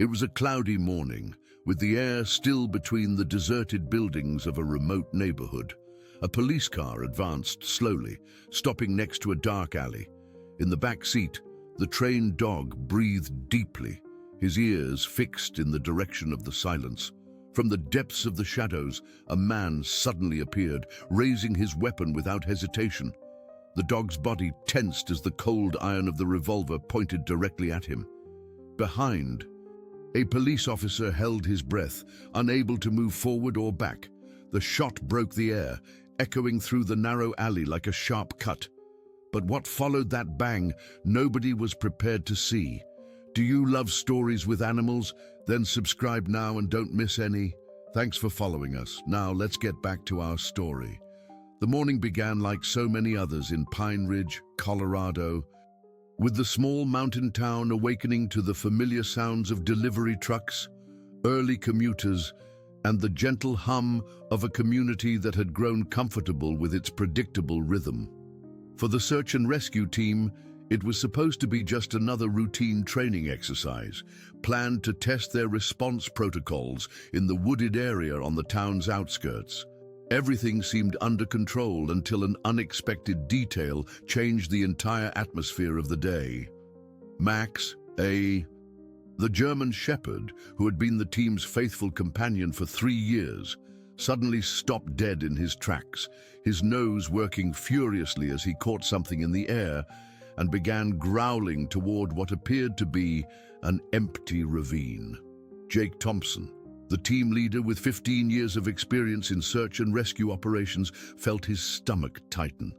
It was a cloudy morning, with the air still between the deserted buildings of a remote neighborhood. A police car advanced slowly, stopping next to a dark alley. In the back seat, the trained dog breathed deeply, his ears fixed in the direction of the silence. From the depths of the shadows, a man suddenly appeared, raising his weapon without hesitation. The dog's body tensed as the cold iron of the revolver pointed directly at him. Behind, a police officer held his breath, unable to move forward or back. The shot broke the air, echoing through the narrow alley like a sharp cut. But what followed that bang, nobody was prepared to see. Do you love stories with animals? Then subscribe now and don't miss any. Thanks for following us. Now let's get back to our story. The morning began like so many others in Pine Ridge, Colorado, with the small mountain town awakening to the familiar sounds of delivery trucks, early commuters, and the gentle hum of a community that had grown comfortable with its predictable rhythm. For the search and rescue team, it was supposed to be just another routine training exercise, planned to test their response protocols in the wooded area on the town's outskirts. Everything seemed under control until an unexpected detail changed the entire atmosphere of the day. Max, the German shepherd, who had been the team's faithful companion for 3 years, suddenly stopped dead in his tracks, his nose working furiously as he caught something in the air and began growling toward what appeared to be an empty ravine. Jake Thompson, the team leader with 15 years of experience in search and rescue operations, felt his stomach tighten.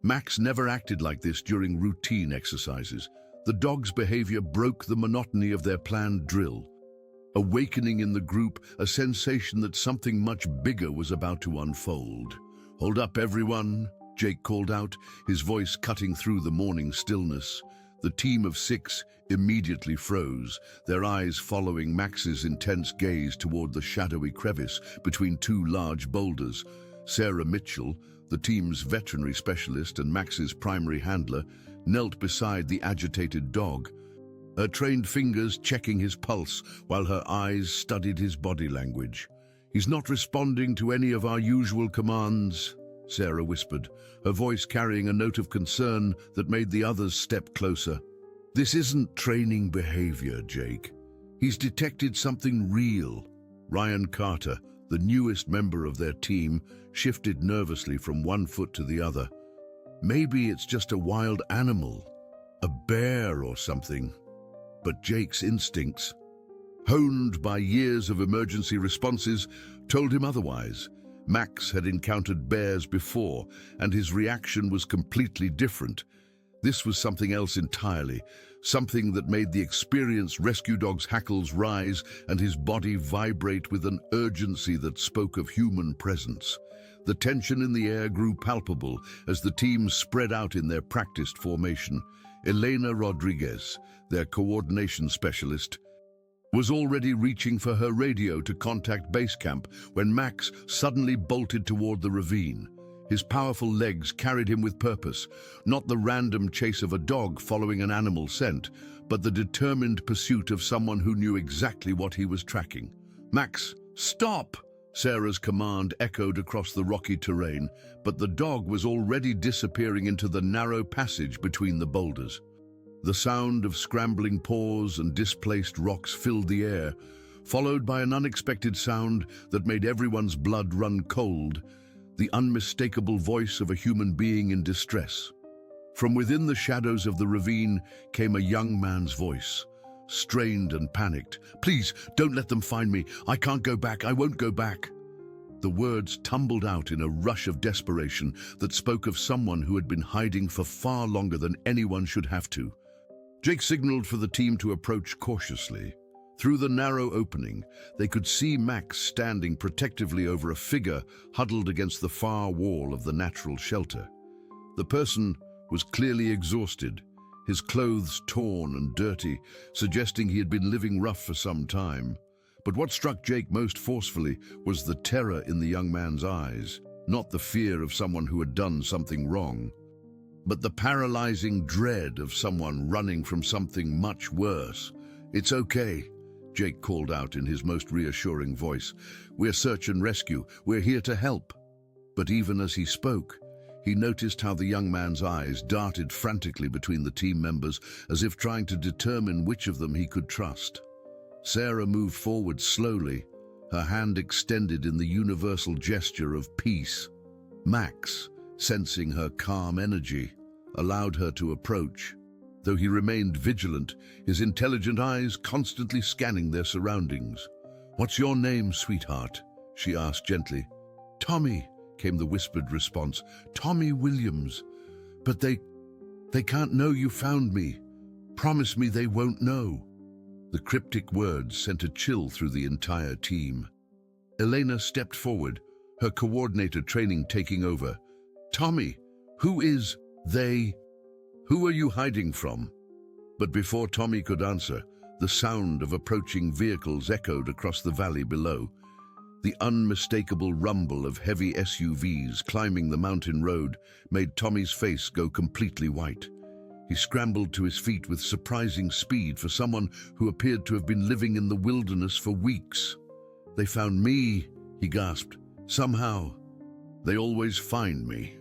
Max never acted like this during routine exercises. The dog's behavior broke the monotony of their planned drill, awakening in the group a sensation that something much bigger was about to unfold. "Hold up, everyone," Jake called out, his voice cutting through the morning stillness. The team of 6 immediately froze, their eyes following Max's intense gaze toward the shadowy crevice between 2 large boulders. Sarah Mitchell, the team's veterinary specialist and Max's primary handler, knelt beside the agitated dog, her trained fingers checking his pulse while her eyes studied his body language. "He's not responding to any of our usual commands," Sarah whispered, her voice carrying a note of concern that made the others step closer. "This isn't training behavior, Jake. He's detected something real." Ryan Carter, the newest member of their team, shifted nervously from one foot to the other. "Maybe it's just a wild animal, a bear or something." But Jake's instincts, honed by years of emergency responses, told him otherwise. Max had encountered bears before, and his reaction was completely different. This was something else entirely, something that made the experienced rescue dog's hackles rise and his body vibrate with an urgency that spoke of human presence. The tension in the air grew palpable as the team spread out in their practiced formation. Elena Rodriguez, their coordination specialist, was already reaching for her radio to contact base camp when Max suddenly bolted toward the ravine. His powerful legs carried him with purpose, not the random chase of a dog following an animal scent, but the determined pursuit of someone who knew exactly what he was tracking. "Max, stop!" Sarah's command echoed across the rocky terrain, but the dog was already disappearing into the narrow passage between the boulders. The sound of scrambling paws and displaced rocks filled the air, followed by an unexpected sound that made everyone's blood run cold, the unmistakable voice of a human being in distress. From within the shadows of the ravine came a young man's voice, strained and panicked. "Please, don't let them find me. I can't go back. I won't go back." The words tumbled out in a rush of desperation that spoke of someone who had been hiding for far longer than anyone should have to. Jake signaled for the team to approach cautiously. Through the narrow opening, they could see Max standing protectively over a figure huddled against the far wall of the natural shelter. The person was clearly exhausted, his clothes torn and dirty, suggesting he had been living rough for some time. But what struck Jake most forcefully was the terror in the young man's eyes, not the fear of someone who had done something wrong, but the paralyzing dread of someone running from something much worse. "It's okay," Jake called out in his most reassuring voice. "We're search and rescue. We're here to help." But even as he spoke, he noticed how the young man's eyes darted frantically between the team members, as if trying to determine which of them he could trust. Sarah moved forward slowly, her hand extended in the universal gesture of peace. Max, sensing her calm energy, allowed her to approach. Though he remained vigilant, his intelligent eyes constantly scanning their surroundings. "What's your name, sweetheart?" she asked gently. "Tommy," came the whispered response. "Tommy Williams. But they can't know you found me. Promise me they won't know." The cryptic words sent a chill through the entire team. Elena stepped forward, her coordinator training taking over. "Tommy, who is they? Who are you hiding from?" But before Tommy could answer, the sound of approaching vehicles echoed across the valley below. The unmistakable rumble of heavy SUVs climbing the mountain road made Tommy's face go completely white. He scrambled to his feet with surprising speed for someone who appeared to have been living in the wilderness for weeks. "They found me," he gasped. "Somehow. They always find me."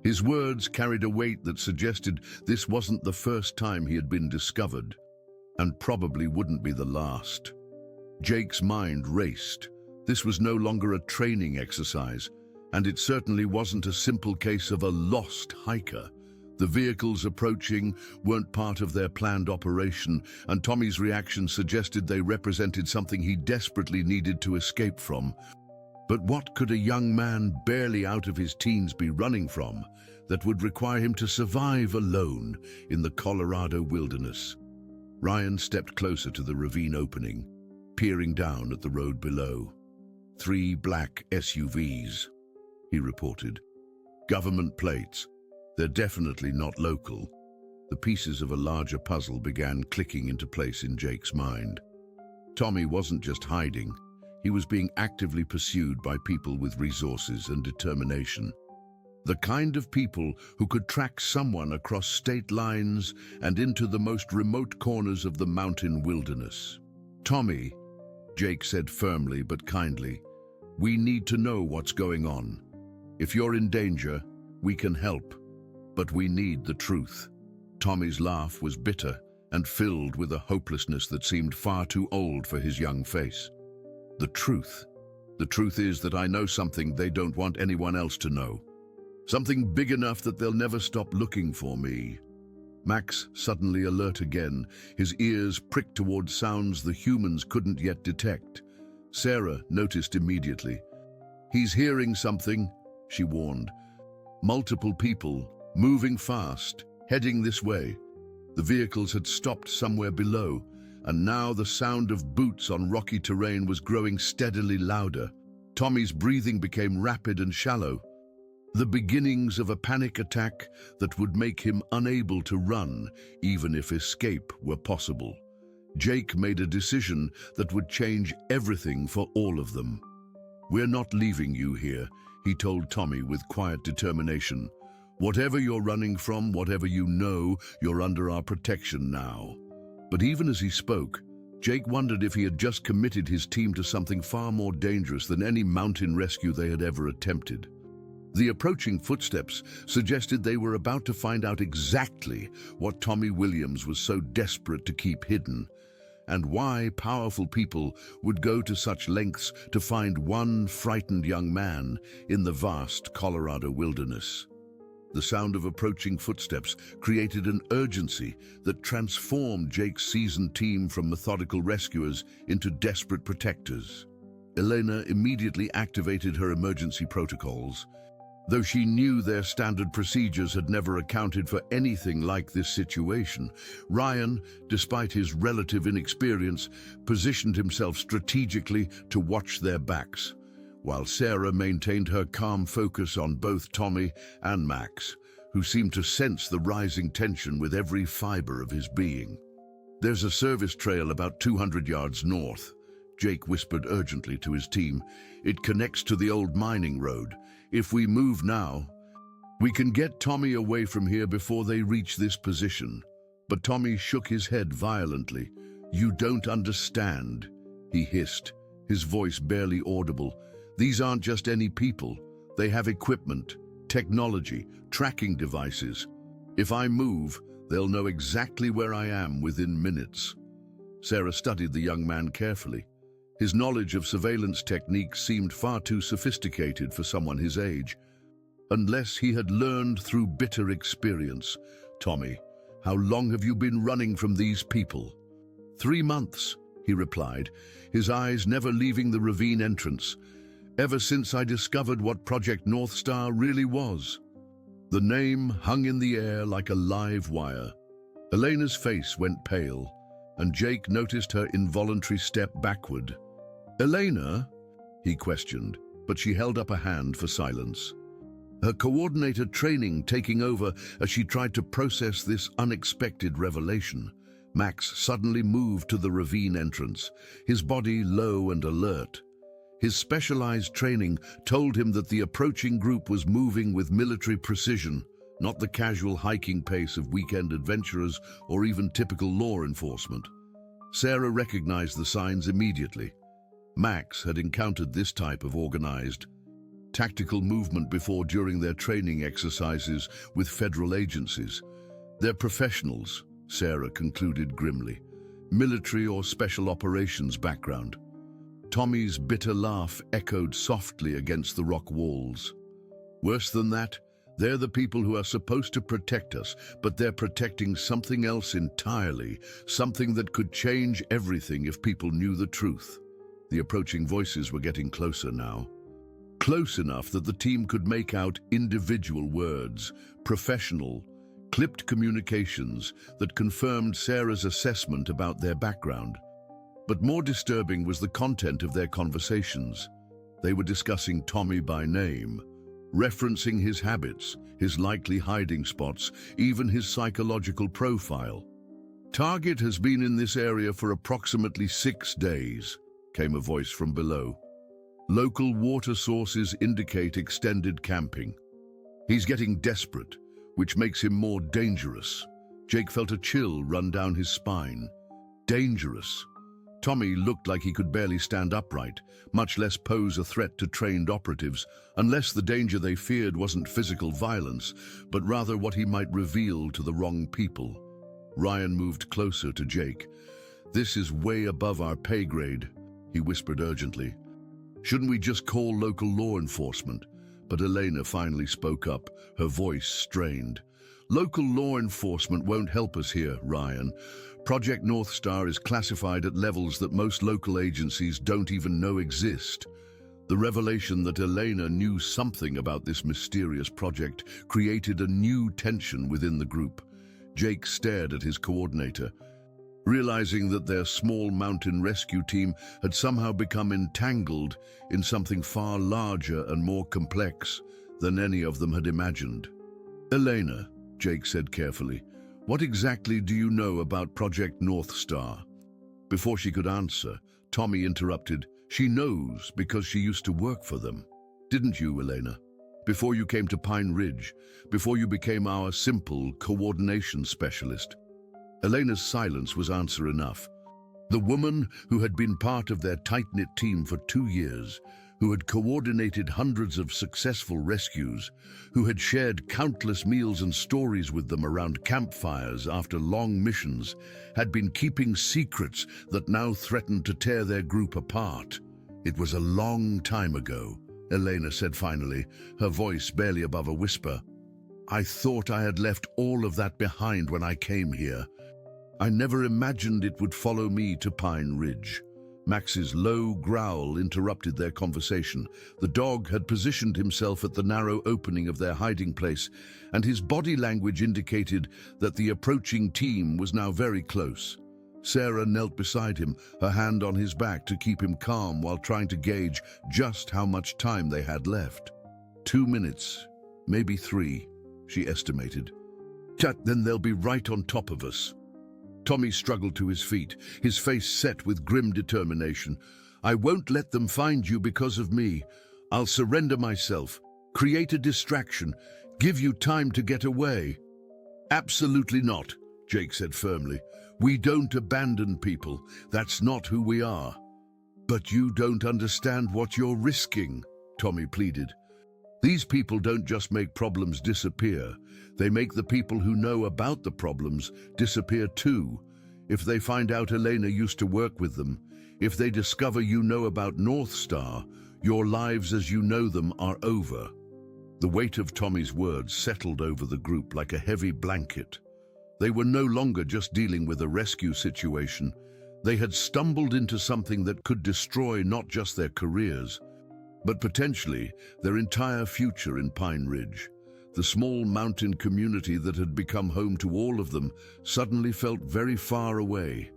His words carried a weight that suggested this wasn't the first time he had been discovered, and probably wouldn't be the last. Jake's mind raced. This was no longer a training exercise, and it certainly wasn't a simple case of a lost hiker. The vehicles approaching weren't part of their planned operation, and Tommy's reaction suggested they represented something he desperately needed to escape from. But what could a young man barely out of his teens be running from that would require him to survive alone in the Colorado wilderness? Ryan stepped closer to the ravine opening, peering down at the road below. 3 black SUVs, he reported. Government plates. They're definitely not local. The pieces of a larger puzzle began clicking into place in Jake's mind. Tommy wasn't just hiding. He was being actively pursued by people with resources and determination. The kind of people who could track someone across state lines and into the most remote corners of the mountain wilderness. "Tommy," Jake said firmly but kindly, "we need to know what's going on. If you're in danger, we can help, but we need the truth." Tommy's laugh was bitter and filled with a hopelessness that seemed far too old for his young face. "The truth. The truth is that I know something they don't want anyone else to know. Something big enough that they'll never stop looking for me." Max, suddenly alert again, his ears pricked towards sounds the humans couldn't yet detect. Sarah noticed immediately. "He's hearing something," she warned. "Multiple people, moving fast, heading this way." The vehicles had stopped somewhere below, and now the sound of boots on rocky terrain was growing steadily louder. Tommy's breathing became rapid and shallow. The beginnings of a panic attack that would make him unable to run, even if escape were possible. Jake made a decision that would change everything for all of them. "We're not leaving you here," he told Tommy with quiet determination. "Whatever you're running from, whatever you know, you're under our protection now." But even as he spoke, Jake wondered if he had just committed his team to something far more dangerous than any mountain rescue they had ever attempted. The approaching footsteps suggested they were about to find out exactly what Tommy Williams was so desperate to keep hidden, and why powerful people would go to such lengths to find one frightened young man in the vast Colorado wilderness. The sound of approaching footsteps created an urgency that transformed Jake's seasoned team from methodical rescuers into desperate protectors. Elena immediately activated her emergency protocols. Though she knew their standard procedures had never accounted for anything like this situation, Ryan, despite his relative inexperience, positioned himself strategically to watch their backs, while Sarah maintained her calm focus on both Tommy and Max, who seemed to sense the rising tension with every fiber of his being. "There's a service trail about 200 yards north," Jake whispered urgently to his team. "It connects to the old mining road. If we move now, we can get Tommy away from here before they reach this position." But Tommy shook his head violently. "You don't understand," he hissed, his voice barely audible. "These aren't just any people. They have equipment, technology, tracking devices. If I move, they'll know exactly where I am within minutes." Sarah studied the young man carefully. His knowledge of surveillance techniques seemed far too sophisticated for someone his age. Unless he had learned through bitter experience. "Tommy, how long have you been running from these people?" 3 months, he replied, his eyes never leaving the ravine entrance. "Ever since I discovered what Project North Star really was." The name hung in the air like a live wire. Elena's face went pale, and Jake noticed her involuntary step backward. "Elena?" he questioned, but she held up a hand for silence. Her coordinator training taking over as she tried to process this unexpected revelation. Max suddenly moved to the ravine entrance, his body low and alert. His specialized training told him that the approaching group was moving with military precision, not the casual hiking pace of weekend adventurers or even typical law enforcement. Sarah recognized the signs immediately. Max had encountered this type of organized, tactical movement before during their training exercises with federal agencies. "They're professionals," Sarah concluded grimly. "Military or special operations background." Tommy's bitter laugh echoed softly against the rock walls. "Worse than that, they're the people who are supposed to protect us, but they're protecting something else entirely, something that could change everything if people knew the truth." The approaching voices were getting closer now. Close enough that the team could make out individual words, professional, clipped communications that confirmed Sarah's assessment about their background. But more disturbing was the content of their conversations. They were discussing Tommy by name, referencing his habits, his likely hiding spots, even his psychological profile. "Target has been in this area for approximately 6 days, came a voice from below. "Local water sources indicate extended camping. He's getting desperate, which makes him more dangerous." Jake felt a chill run down his spine. Dangerous. Tommy looked like he could barely stand upright, much less pose a threat to trained operatives, unless the danger they feared wasn't physical violence, but rather what he might reveal to the wrong people. Ryan moved closer to Jake. "This is way above our pay grade," he whispered urgently. "Shouldn't we just call local law enforcement?" But Elena finally spoke up, her voice strained. "Local law enforcement won't help us here, Ryan. Project North Star is classified at levels that most local agencies don't even know exist." The revelation that Elena knew something about this mysterious project created a new tension within the group. Jake stared at his coordinator, realizing that their small mountain rescue team had somehow become entangled in something far larger and more complex than any of them had imagined. "Elena," Jake said carefully, "what exactly do you know about Project North Star?" Before she could answer, Tommy interrupted. "She knows because she used to work for them. Didn't you, Elena? Before you came to Pine Ridge, before you became our simple coordination specialist." Elena's silence was answer enough. The woman who had been part of their tight-knit team for 2 years, who had coordinated hundreds of successful rescues, who had shared countless meals and stories with them around campfires after long missions, had been keeping secrets that now threatened to tear their group apart. "It was a long time ago," Elena said finally, her voice barely above a whisper. "I thought I had left all of that behind when I came here. I never imagined it would follow me to Pine Ridge." Max's low growl interrupted their conversation. The dog had positioned himself at the narrow opening of their hiding place, and his body language indicated that the approaching team was now very close. Sarah knelt beside him, her hand on his back to keep him calm while trying to gauge just how much time they had left. 2 minutes, maybe 3, she estimated. Then they'll be right on top of us." Tommy struggled to his feet, his face set with grim determination. "I won't let them find you because of me. I'll surrender myself, create a distraction, give you time to get away." "Absolutely not," Jake said firmly. We don't abandon people. That's not who we are. But you don't understand what you're risking, Tommy pleaded. These people don't just make problems disappear. They make the people who know about the problems disappear too. If they find out Elena used to work with them, if they discover you know about North Star, your lives as you know them are over. The weight of Tommy's words settled over the group like a heavy blanket. They were no longer just dealing with a rescue situation. They had stumbled into something that could destroy not just their careers, but potentially their entire future in Pine Ridge. The small mountain community that had become home to all of them suddenly felt very far away.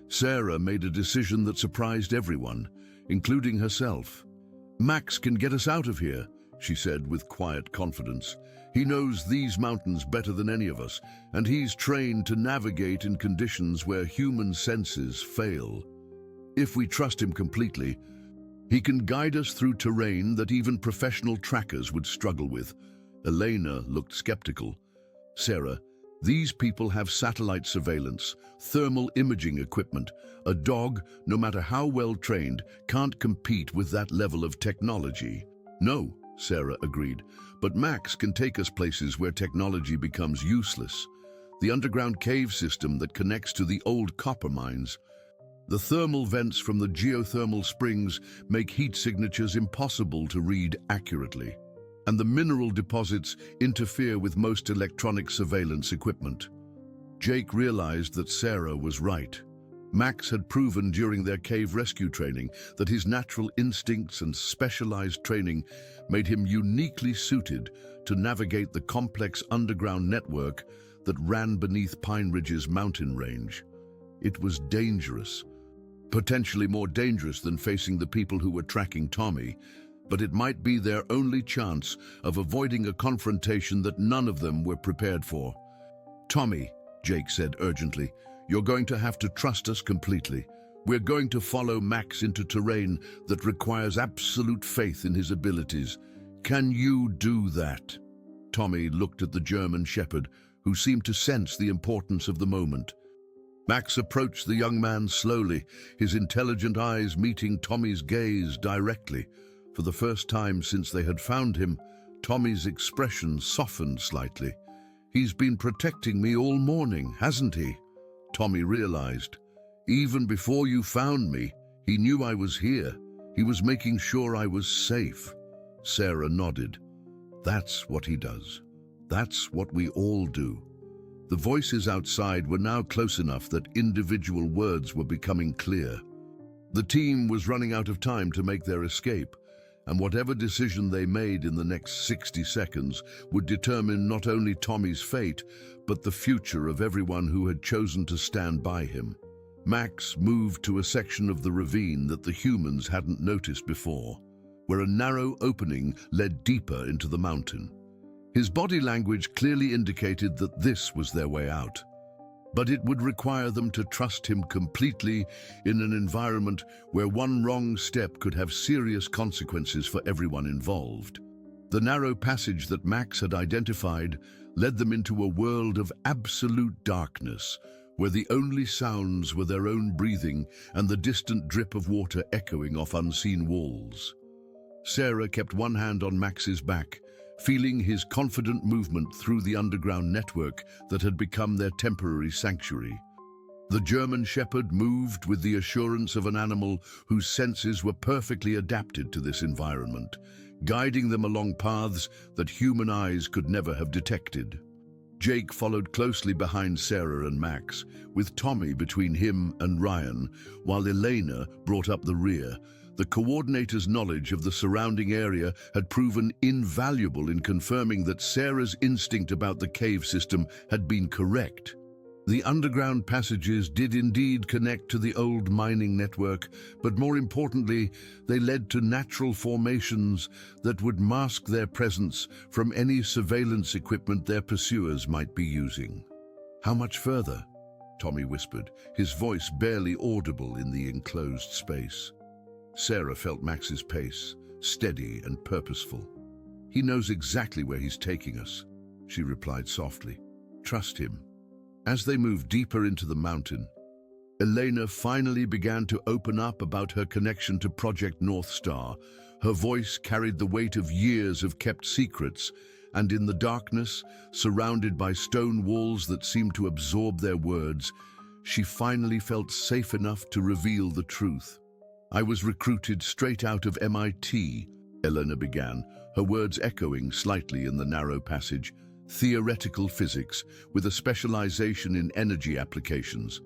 Sarah made a decision that surprised everyone, including herself. "Max can get us out of here," she said with quiet confidence. "He knows these mountains better than any of us, and he's trained to navigate in conditions where human senses fail. If we trust him completely, he can guide us through terrain that even professional trackers would struggle with." Elena looked skeptical. "Sarah, these people have satellite surveillance, thermal imaging equipment. A dog, no matter how well trained, can't compete with that level of technology." "No," Sarah agreed, "but Max can take us places where technology becomes useless. The underground cave system that connects to the old copper mines. The thermal vents from the geothermal springs make heat signatures impossible to read accurately. And the mineral deposits interfere with most electronic surveillance equipment." Jake realized that Sarah was right. Max had proven during their cave rescue training that his natural instincts and specialized training made him uniquely suited to navigate the complex underground network that ran beneath Pine Ridge's mountain range. It was dangerous, potentially more dangerous than facing the people who were tracking Tommy, but it might be their only chance of avoiding a confrontation that none of them were prepared for. "Tommy," Jake said urgently, "you're going to have to trust us completely. We're going to follow Max into terrain that requires absolute faith in his abilities. Can you do that?" Tommy looked at the German shepherd, who seemed to sense the importance of the moment. Max approached the young man slowly, his intelligent eyes meeting Tommy's gaze directly. For the first time since they had found him, Tommy's expression softened slightly. "He's been protecting me all morning, hasn't he?" Tommy realized. "Even before you found me, he knew I was here. He was making sure I was safe." Sarah nodded. "That's what he does. That's what we all do." The voices outside were now close enough that individual words were becoming clear. The team was running out of time to make their escape, and whatever decision they made in the next 60 seconds would determine not only Tommy's fate, but the future of everyone who had chosen to stand by him. Max moved to a section of the ravine that the humans hadn't noticed before, where a narrow opening led deeper into the mountain. His body language clearly indicated that this was their way out. But it would require them to trust him completely in an environment where one wrong step could have serious consequences for everyone involved. The narrow passage that Max had identified led them into a world of absolute darkness, where the only sounds were their own breathing and the distant drip of water echoing off unseen walls. Sarah kept one hand on Max's back, feeling his confident movement through the underground network that had become their temporary sanctuary. The German shepherd moved with the assurance of an animal whose senses were perfectly adapted to this environment, guiding them along paths that human eyes could never have detected. Jake followed closely behind Sarah and Max, with Tommy between him and Ryan, while Elena brought up the rear. The coordinator's knowledge of the surrounding area had proven invaluable in confirming that Sarah's instinct about the cave system had been correct. The underground passages did indeed connect to the old mining network, but more importantly, they led to natural formations that would mask their presence from any surveillance equipment their pursuers might be using. "How much further?" Tommy whispered, his voice barely audible in the enclosed space. Sarah felt Max's pace, steady and purposeful. "He knows exactly where he's taking us," she replied softly. "Trust him." As they moved deeper into the mountain, Elena finally began to open up about her connection to Project North Star. Her voice carried the weight of years of kept secrets, and in the darkness, surrounded by stone walls that seemed to absorb their words, she finally felt safe enough to reveal the truth. "I was recruited straight out of MIT," Elena began, her words echoing slightly in the narrow passage. "Theoretical physics, with a specialization in energy applications.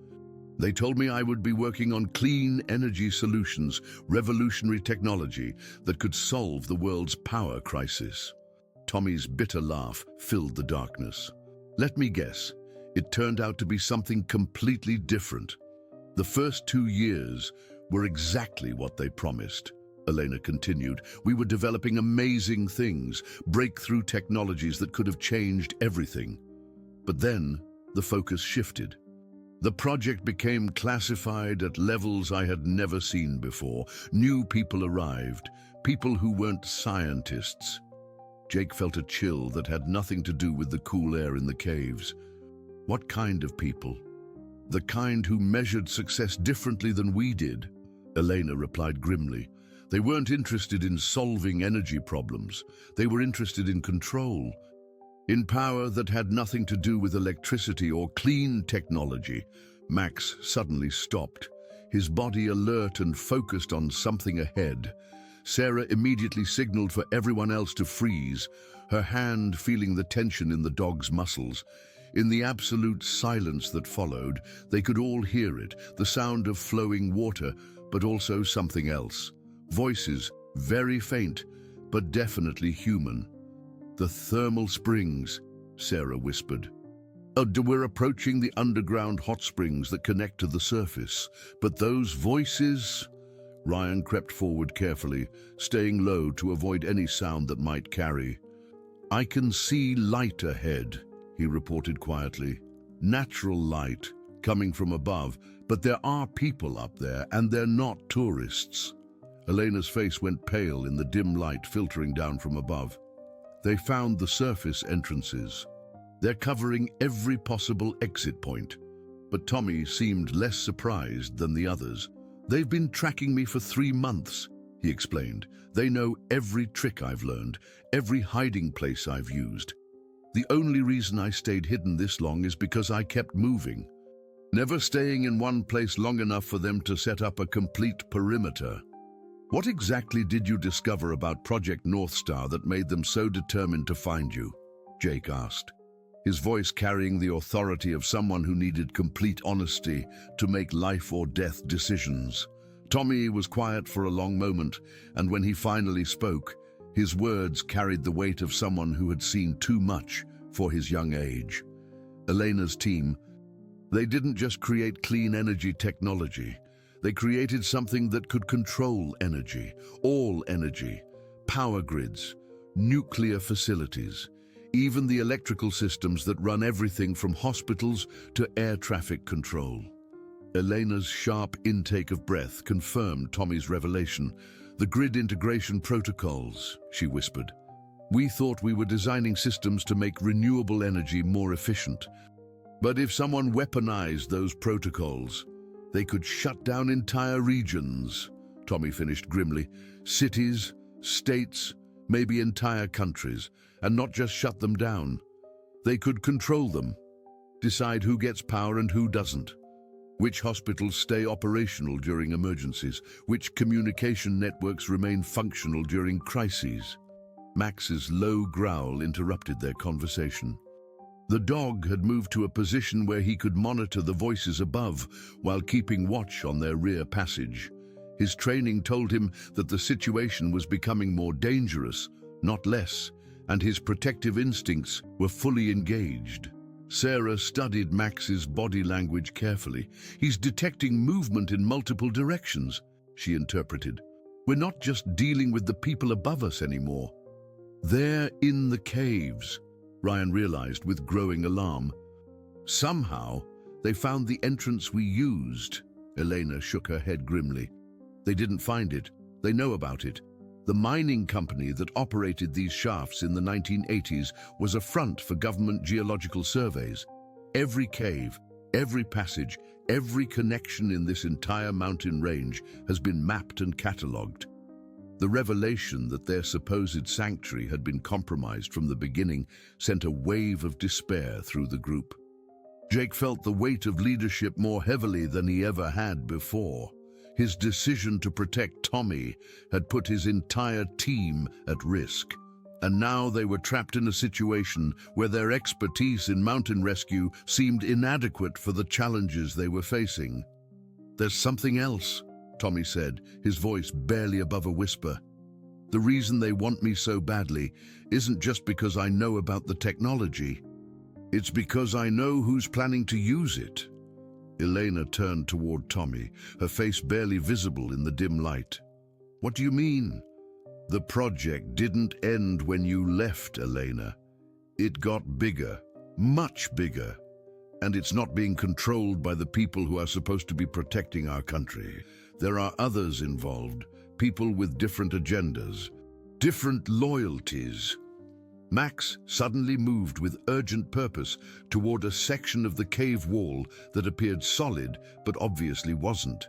They told me I would be working on clean energy solutions, revolutionary technology that could solve the world's power crisis." Tommy's bitter laugh filled the darkness. "Let me guess, it turned out to be something completely different. The first 2 years were exactly what they promised," Elena continued. "We were developing amazing things, breakthrough technologies that could have changed everything. But then the focus shifted. The project became classified at levels I had never seen before. New people arrived, people who weren't scientists." Jake felt a chill that had nothing to do with the cool air in the caves. "What kind of people?" "The kind who measured success differently than we did," Elena replied grimly. "They weren't interested in solving energy problems. They were interested in control, in power that had nothing to do with electricity or clean technology." Max suddenly stopped, his body alert and focused on something ahead. Sarah immediately signaled for everyone else to freeze, her hand feeling the tension in the dog's muscles. In the absolute silence that followed, they could all hear it, the sound of flowing water, but also something else. Voices, very faint, but definitely human. "The thermal springs," Sarah whispered. "We're approaching the underground hot springs that connect to the surface. But those voices..." Ryan crept forward carefully, staying low to avoid any sound that might carry. "I can see light ahead," he reported quietly. "Natural light, coming from above, but there are people up there, and they're not tourists." Elena's face went pale in the dim light filtering down from above. "They found the surface entrances. They're covering every possible exit point." But Tommy seemed less surprised than the others. "They've been tracking me for 3 months," he explained. "They know every trick I've learned, every hiding place I've used. The only reason I stayed hidden this long is because I kept moving, never staying in one place long enough for them to set up a complete perimeter." "What exactly did you discover about Project North Star that made them so determined to find you?" Jake asked, his voice carrying the authority of someone who needed complete honesty to make life or death decisions. Tommy was quiet for a long moment, and when he finally spoke, his words carried the weight of someone who had seen too much for his young age. "Elena's team, they didn't just create clean energy technology. They created something that could control energy, all energy, power grids, nuclear facilities, even the electrical systems that run everything from hospitals to air traffic control." Elena's sharp intake of breath confirmed Tommy's revelation. "The grid integration protocols," she whispered. "We thought we were designing systems to make renewable energy more efficient. But if someone weaponized those protocols, they could shut down entire regions," Tommy finished grimly. "Cities, states, maybe entire countries, and not just shut them down. They could control them, decide who gets power and who doesn't, which hospitals stay operational during emergencies, which communication networks remain functional during crises." Max's low growl interrupted their conversation. The dog had moved to a position where he could monitor the voices above while keeping watch on their rear passage. His training told him that the situation was becoming more dangerous, not less, and his protective instincts were fully engaged. Sarah studied Max's body language carefully. "He's detecting movement in multiple directions," she interpreted. "We're not just dealing with the people above us anymore. They're in the caves," Ryan realized with growing alarm. "Somehow, they found the entrance we used." Elena shook her head grimly. "They didn't find it. They know about it. The mining company that operated these shafts in the 1980s was a front for government geological surveys. Every cave, every passage, every connection in this entire mountain range has been mapped and catalogued. The revelation that their supposed sanctuary had been compromised from the beginning sent a wave of despair through the group. Jake felt the weight of leadership more heavily than he ever had before. His decision to protect Tommy had put his entire team at risk. And now they were trapped in a situation where their expertise in mountain rescue seemed inadequate for the challenges they were facing. "There's something else," Tommy said, his voice barely above a whisper. "The reason they want me so badly isn't just because I know about the technology. It's because I know who's planning to use it." Elena turned toward Tommy, her face barely visible in the dim light. "What do you mean?" "The project didn't end when you left, Elena. It got bigger, much bigger. And it's not being controlled by the people who are supposed to be protecting our country. There are others involved, people with different agendas, different loyalties." Max suddenly moved with urgent purpose toward a section of the cave wall that appeared solid but obviously wasn't.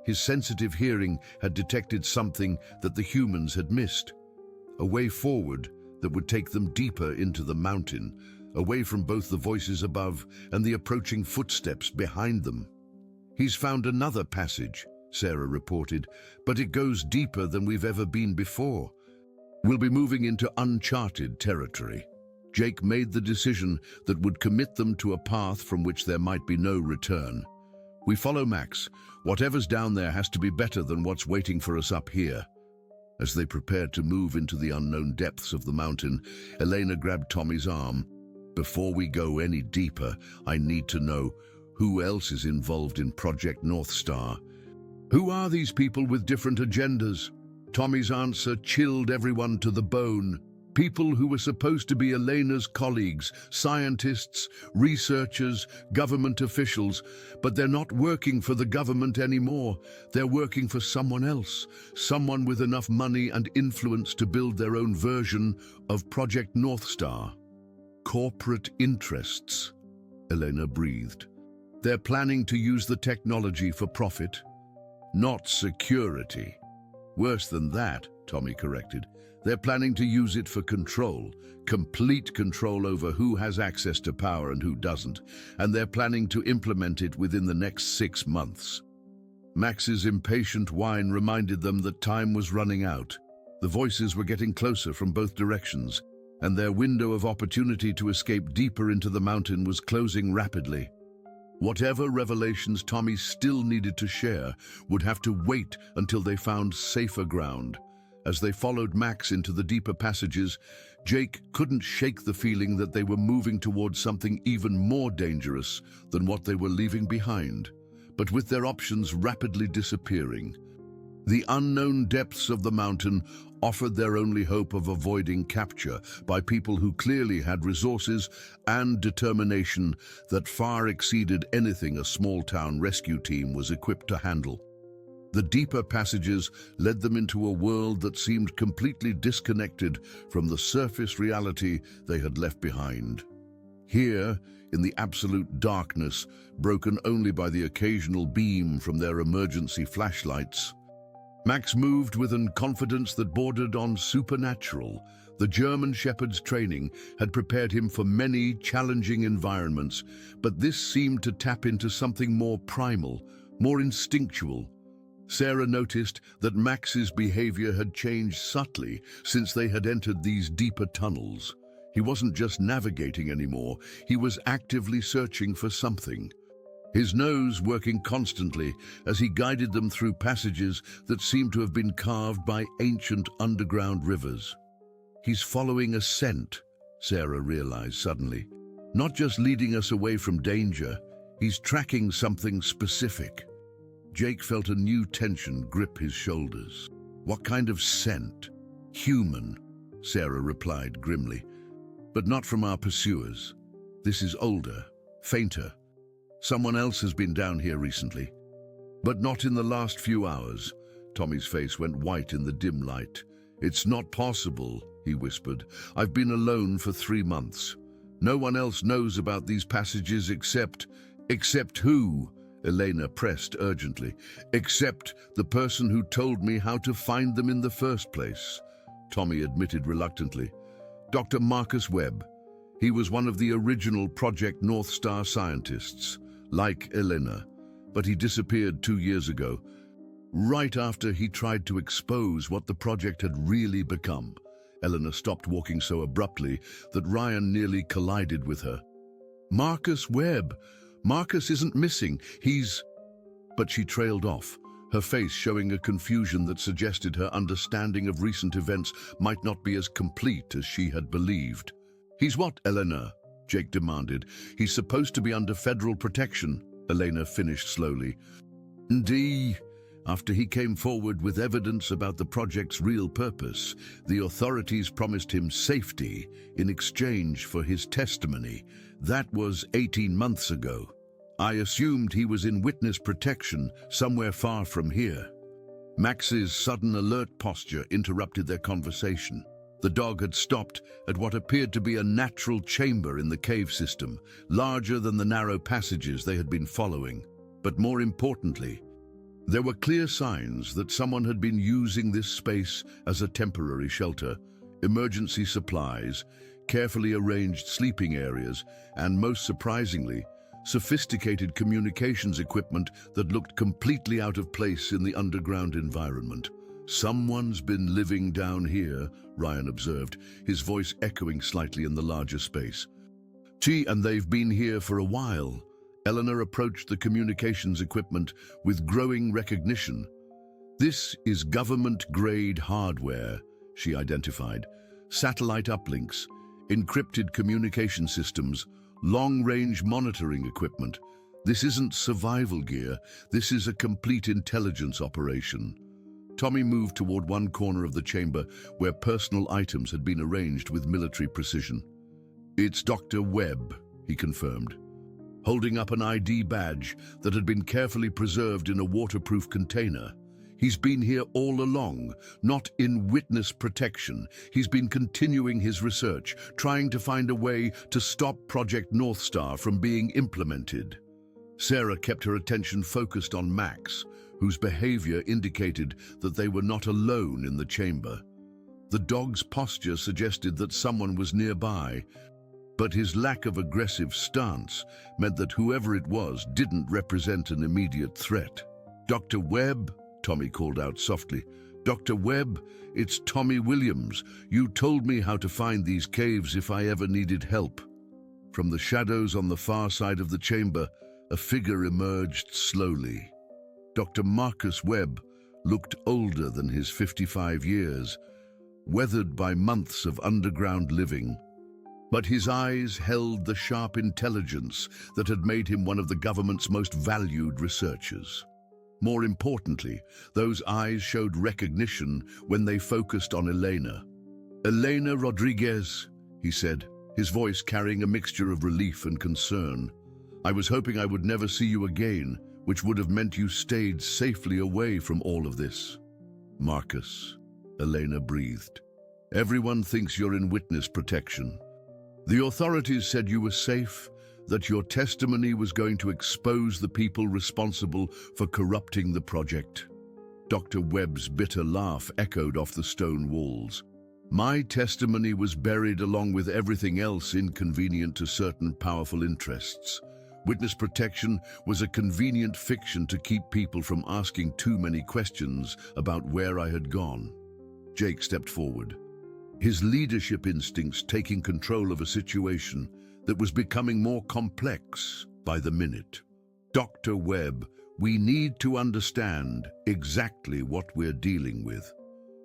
His sensitive hearing had detected something that the humans had missed. A way forward that would take them deeper into the mountain, away from both the voices above and the approaching footsteps behind them. "He's found another passage," Sarah reported, "but it goes deeper than we've ever been before. We'll be moving into uncharted territory." Jake made the decision that would commit them to a path from which there might be no return. "We follow Max. Whatever's down there has to be better than what's waiting for us up here." As they prepared to move into the unknown depths of the mountain, Elena grabbed Tommy's arm. "Before we go any deeper, I need to know who else is involved in Project North Star. Who are these people with different agendas?" Tommy's answer chilled everyone to the bone. People who were supposed to be Elena's colleagues, scientists, researchers, government officials, but they're not working for the government anymore. They're working for someone else, someone with enough money and influence to build their own version of Project North Star. "Corporate interests," Elena breathed. "They're planning to use the technology for profit, not security." "Worse than that," Tommy corrected. "They're planning to use it for control, complete control over who has access to power and who doesn't, and they're planning to implement it within the next 6 months. Max's impatient whine reminded them that time was running out. The voices were getting closer from both directions, and their window of opportunity to escape deeper into the mountain was closing rapidly. Whatever revelations Tommy still needed to share would have to wait until they found safer ground. As they followed Max into the deeper passages, Jake couldn't shake the feeling that they were moving towards something even more dangerous than what they were leaving behind, but with their options rapidly disappearing. The unknown depths of the mountain offered their only hope of avoiding capture by people who clearly had resources and determination that far exceeded anything a small-town rescue team was equipped to handle. The deeper passages led them into a world that seemed completely disconnected from the surface reality they had left behind. Here, in the absolute darkness, broken only by the occasional beam from their emergency flashlights, Max moved with a confidence that bordered on supernatural. The German Shepherd's training had prepared him for many challenging environments, but this seemed to tap into something more primal, more instinctual. Sarah noticed that Max's behavior had changed subtly since they had entered these deeper tunnels. He wasn't just navigating anymore, he was actively searching for something. His nose working constantly as he guided them through passages that seemed to have been carved by ancient underground rivers. "He's following a scent," Sarah realized suddenly. "Not just leading us away from danger, he's tracking something specific." Jake felt a new tension grip his shoulders. "What kind of scent?" "Human," Sarah replied grimly. "But not from our pursuers. This is older, fainter. Someone else has been down here recently. But not in the last few hours." Tommy's face went white in the dim light. "It's not possible," he whispered. "I've been alone for 3 months. No one else knows about these passages except who? Elena pressed urgently. Except the person who told me how to find them in the first place, Tommy admitted reluctantly. Dr. Marcus Webb. He was one of the original Project North Star scientists, like Elena, but he disappeared 2 years ago, right after he tried to expose what the project had really become. Elena stopped walking so abruptly that Ryan nearly collided with her. Marcus Webb. Marcus isn't missing. He's... But she trailed off, her face showing a confusion that suggested her understanding of recent events might not be as complete as she had believed. He's what, Elena? Jake demanded. He's supposed to be under federal protection, Elena finished slowly. After he came forward with evidence about the project's real purpose, the authorities promised him safety in exchange for his testimony. That was 18 months ago. I assumed he was in witness protection somewhere far from here. Max's sudden alert posture interrupted their conversation. The dog had stopped at what appeared to be a natural chamber in the cave system, larger than the narrow passages they had been following. But more importantly, there were clear signs that someone had been using this space as a temporary shelter. Emergency supplies, carefully arranged sleeping areas, and most surprisingly, sophisticated communications equipment that looked completely out of place in the underground environment. Someone's been living down here, Ryan observed, his voice echoing slightly in the larger space. And they've been here for a while. Eleanor approached the communications equipment with growing recognition. This is government-grade hardware, she identified. Satellite uplinks, encrypted communication systems, long-range monitoring equipment. This isn't survival gear, this is a complete intelligence operation. Tommy moved toward one corner of the chamber where personal items had been arranged with military precision. It's Dr. Webb, he confirmed, holding up an ID badge that had been carefully preserved in a waterproof container. He's been here all along, not in witness protection. He's been continuing his research, trying to find a way to stop Project North Star from being implemented. Sarah kept her attention focused on Max, whose behavior indicated that they were not alone in the chamber. The dog's posture suggested that someone was nearby, but his lack of aggressive stance meant that whoever it was didn't represent an immediate threat. Dr. Webb, Tommy called out softly. Dr. Webb, it's Tommy Williams. You told me how to find these caves if I ever needed help. From the shadows on the far side of the chamber, a figure emerged slowly. Dr. Marcus Webb looked older than his 55 years, weathered by months of underground living. But his eyes held the sharp intelligence that had made him one of the government's most valued researchers. More importantly, those eyes showed recognition when they focused on Elena. Elena Rodriguez, he said, his voice carrying a mixture of relief and concern. I was hoping I would never see you again, which would have meant you stayed safely away from all of this. Marcus, Elena breathed. Everyone thinks you're in witness protection. The authorities said you were safe, that your testimony was going to expose the people responsible for corrupting the project. Dr. Webb's bitter laugh echoed off the stone walls. My testimony was buried along with everything else inconvenient to certain powerful interests. Witness protection was a convenient fiction to keep people from asking too many questions about where I had gone. Jake stepped forward, his leadership instincts taking control of a situation that was becoming more complex by the minute. Dr. Webb, we need to understand exactly what we're dealing with.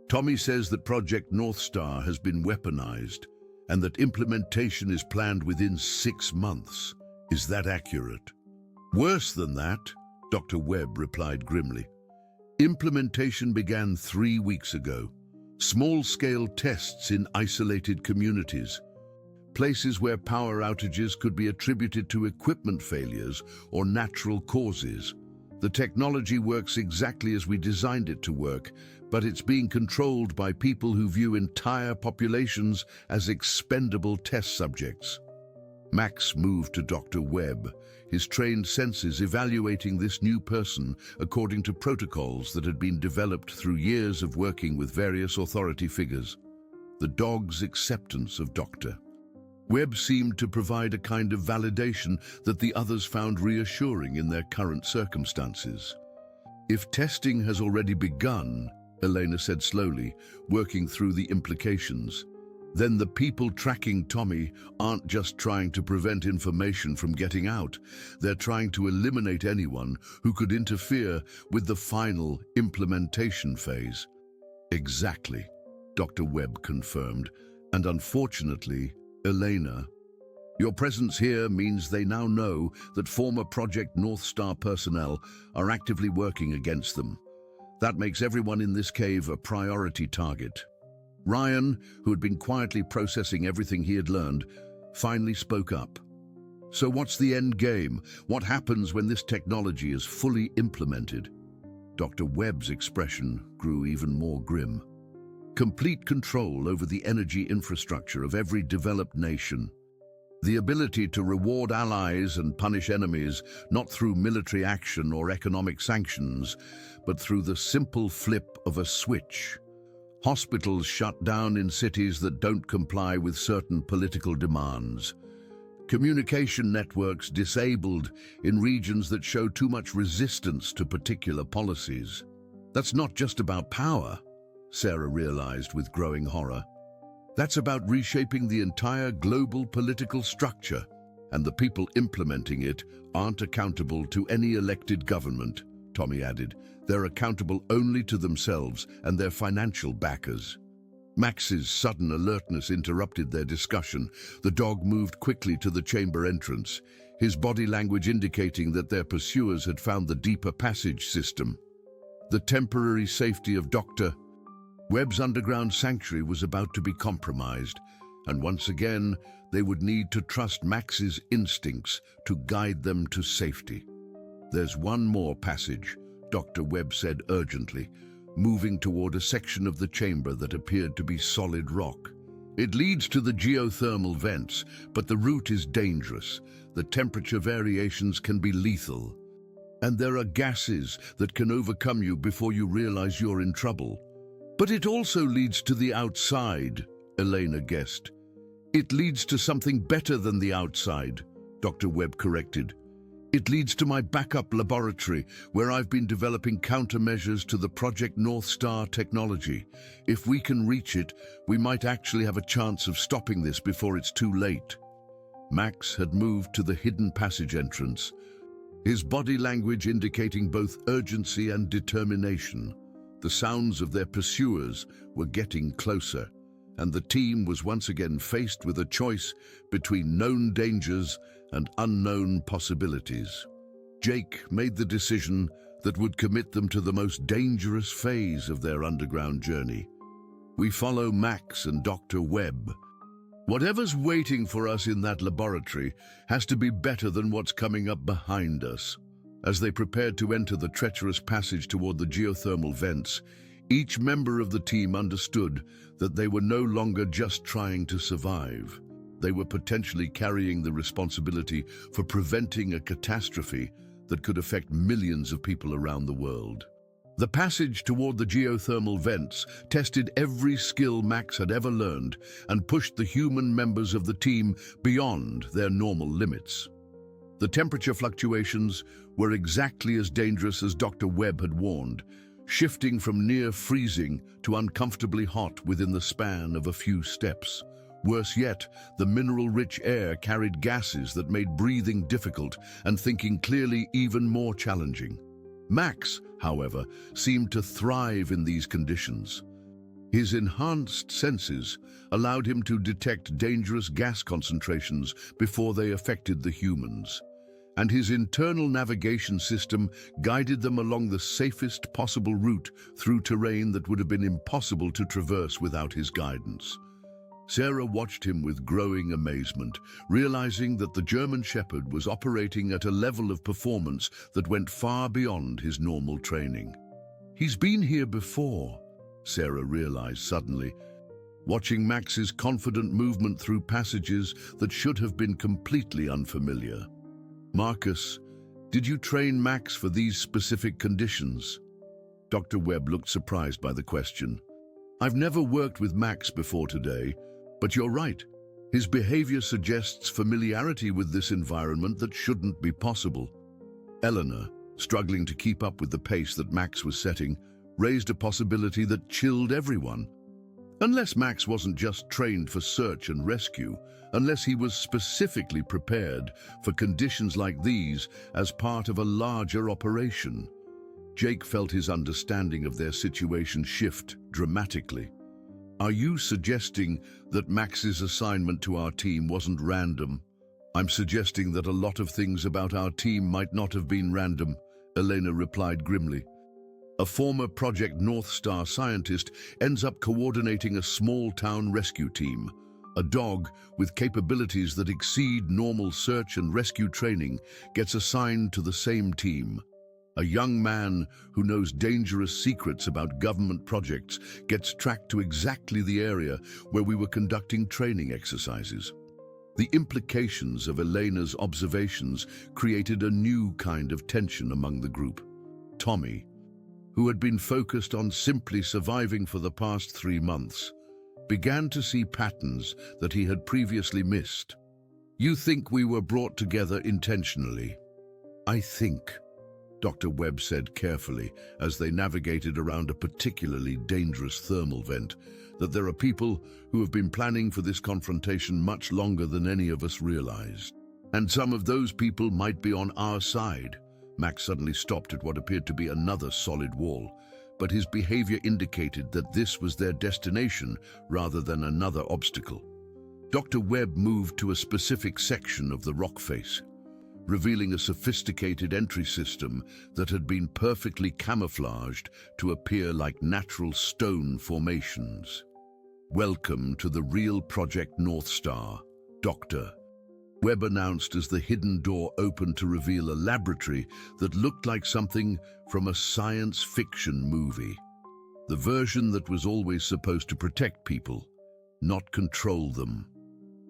Tommy says that Project North Star has been weaponized and that implementation is planned within 6 months. Is that accurate? Worse than that, Dr. Webb replied grimly. Implementation began 3 weeks ago. Small-scale tests in isolated communities, places where power outages could be attributed to equipment failures or natural causes. The technology works exactly as we designed it to work, but it's being controlled by people who view entire populations as expendable test subjects. Max moved to Dr. Webb, his trained senses evaluating this new person according to protocols that had been developed through years of working with various authority figures. The dog's acceptance of Dr. Webb seemed to provide a kind of validation that the others found reassuring in their current circumstances. "If testing has already begun," Elena said slowly, working through the implications, "then the people tracking Tommy aren't just trying to prevent information from getting out. They're trying to eliminate anyone who could interfere with the final implementation phase." "Exactly," Dr. Webb confirmed, "and unfortunately, Elena, your presence here means they now know that former Project North Star personnel are actively working against them. That makes everyone in this cave a priority target." Ryan, who had been quietly processing everything he had learned, finally spoke up. "So what's the end game? What happens when this technology is fully implemented?" Dr. Webb's expression grew even more grim. "Complete control over the energy infrastructure of every developed nation. The ability to reward allies and punish enemies, not through military action or economic sanctions, but through the simple flip of a switch. Hospitals shut down in cities that don't comply with certain political demands. Communication networks disabled in regions that show too much resistance to particular policies. That's not just about power," Sarah realized with growing horror. "That's about reshaping the entire global political structure, and the people implementing it aren't accountable to any elected government," Tommy added. "They're accountable only to themselves and their financial backers." Max's sudden alertness interrupted their discussion. The dog moved quickly to the chamber entrance, his body language indicating that their pursuers had found the deeper passage system. The temporary safety of Dr. Webb's underground sanctuary was about to be compromised, and once again they would need to trust Max's instincts to guide them to safety. "There's one more passage," Dr. Webb said urgently, moving toward a section of the chamber that appeared to be solid rock. "It leads to the geothermal vents, but the route is dangerous. The temperature variations can be lethal. And there are gases that can overcome you before you realize you're in trouble." "But it also leads to the outside," Elena guessed. "It leads to something better than the outside," Dr. Webb corrected. "It leads to my backup laboratory, where I've been developing countermeasures to the Project North Star technology. If we can reach it, we might actually have a chance of stopping this before it's too late." Max had moved to the hidden passage entrance, his body language indicating both urgency and determination. The sounds of their pursuers were getting closer, and the team was once again faced with a choice between known dangers and unknown possibilities. Jake made the decision that would commit them to the most dangerous phase of their underground journey. "We follow Max and Dr. Webb. Whatever's waiting for us in that laboratory has to be better than what's coming up behind us." As they prepared to enter the treacherous passage toward the geothermal vents, each member of the team understood that they were no longer just trying to survive. They were potentially carrying the responsibility for preventing a catastrophe that could affect millions of people around the world. The passage toward the geothermal vents tested every skill Max had ever learned and pushed the human members of the team beyond their normal limits. The temperature fluctuations were exactly as dangerous as Dr. Webb had warned, shifting from near freezing to uncomfortably hot within the span of a few steps. Worse yet, the mineral-rich air carried gases that made breathing difficult and thinking clearly even more challenging. Max, however, seemed to thrive in these conditions. His enhanced senses allowed him to detect dangerous gas concentrations before they affected the humans, and his internal navigation system guided them along the safest possible route through terrain that would have been impossible to traverse without his guidance. Sarah watched him with growing amazement, realizing that the German Shepherd was operating at a level of performance that went far beyond his normal training. "He's been here before," Sarah realized suddenly. watching Max's confident movement through passages that should have been completely unfamiliar. "Marcus, did you train Max for these specific conditions?" Dr. Webb looked surprised by the question. "I've never worked with Max before today, but you're right. His behavior suggests familiarity with this environment that shouldn't be possible." Eleanor, struggling to keep up with the pace that Max was setting, raised a possibility that chilled everyone. Unless Max wasn't just trained for search and rescue, unless he was specifically prepared for conditions like these as part of a larger operation. Jake felt his understanding of their situation shift dramatically. "Are you suggesting that Max's assignment to our team wasn't random?" "I'm suggesting that a lot of things about our team might not have been random," Elena replied grimly. A former Project North Star scientist ends up coordinating a small-town rescue team. A dog with capabilities that exceed normal search and rescue training gets assigned to the same team. A young man who knows dangerous secrets about government projects gets tracked to exactly the area where we were conducting training exercises. The implications of Elena's observations created a new kind of tension among the group. Tommy, who had been focused on simply surviving for the past 3 months, began to see patterns that he had previously missed. "You think we were brought together intentionally?" "I think," Dr. Webb said carefully as they navigated around a particularly dangerous thermal vent, "that there are people who have been planning for this confrontation much longer than any of us realized. And some of those people might be on our side." Max suddenly stopped at what appeared to be another solid wall, but his behavior indicated that this was their destination rather than another obstacle. Dr. Webb moved to a specific section of the rock face, revealing a sophisticated entry system that had been perfectly camouflaged to appear like natural stone formations. "Welcome to the real Project North Star, Doctor," Webb announced as the hidden door opened to reveal a laboratory that looked like something from a science fiction movie. The version that was always supposed to protect people, not control them.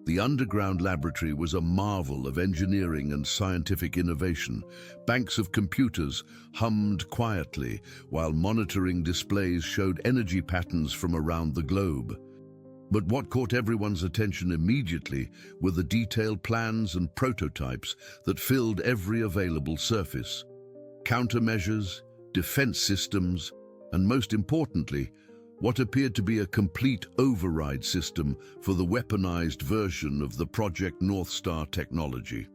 The underground laboratory was a marvel of engineering and scientific innovation. Banks of computers hummed quietly, while monitoring displays showed energy patterns from around the globe. But what caught everyone's attention immediately were the detailed plans and prototypes that filled every available surface. Countermeasures, defense systems, and most importantly, what appeared to be a complete override system for the weaponized version of the Project North Star technology.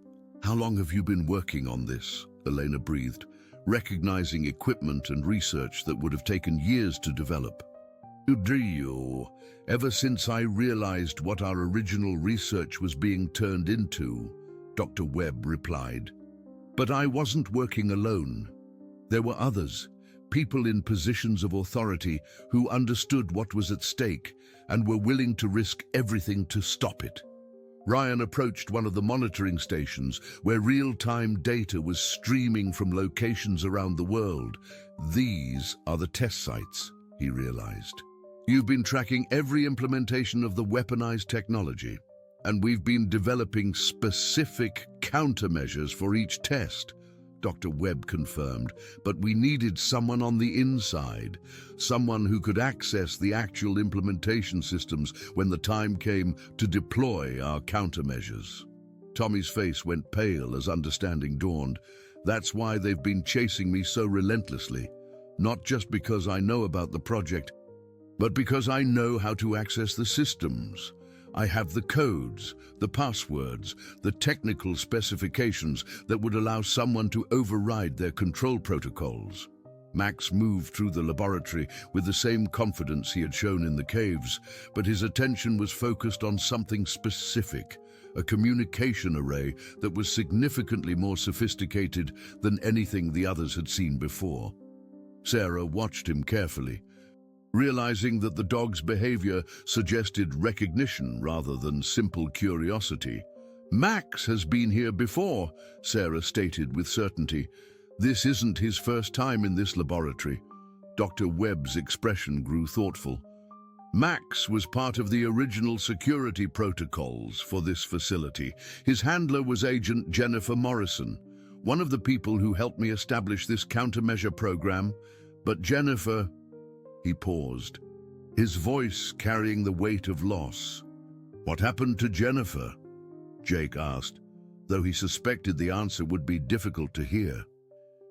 "How long have you been working on this?" Elena breathed, recognizing equipment and research that would have taken years to develop. "Udrio, ever since I realized what our original research was being turned into," Dr. Webb replied. "But I wasn't working alone. There were others, people in positions of authority who understood what was at stake and were willing to risk everything to stop it." Ryan approached one of the monitoring stations where real-time data was streaming from locations around the world. "These are the test sites," he realized. "You've been tracking every implementation of the weaponized technology, and we've been developing specific countermeasures for each test," Dr. Webb confirmed, "but we needed someone on the inside, someone who could access the actual implementation systems when the time came to deploy our countermeasures." Tommy's face went pale as understanding dawned. "That's why they've been chasing me so relentlessly. Not just because I know about the project, but because I know how to access the systems. I have the codes, the passwords, the technical specifications that would allow someone to override their control protocols." Max moved through the laboratory with the same confidence he had shown in the caves, but his attention was focused on something specific, a communication array that was significantly more sophisticated than anything the others had seen before. Sarah watched him carefully, realizing that the dog's behavior suggested recognition rather than simple curiosity. "Max has been here before," Sarah stated with certainty. "This isn't his first time in this laboratory." Dr. Webb's expression grew thoughtful. Max was part of the original security protocols for this facility. His handler was Agent Jennifer Morrison, one of the people who helped me establish this countermeasure program. But Jennifer, he paused, his voice carrying the weight of loss. What happened to Jennifer? Jake asked, though he suspected the answer would be difficult to hear.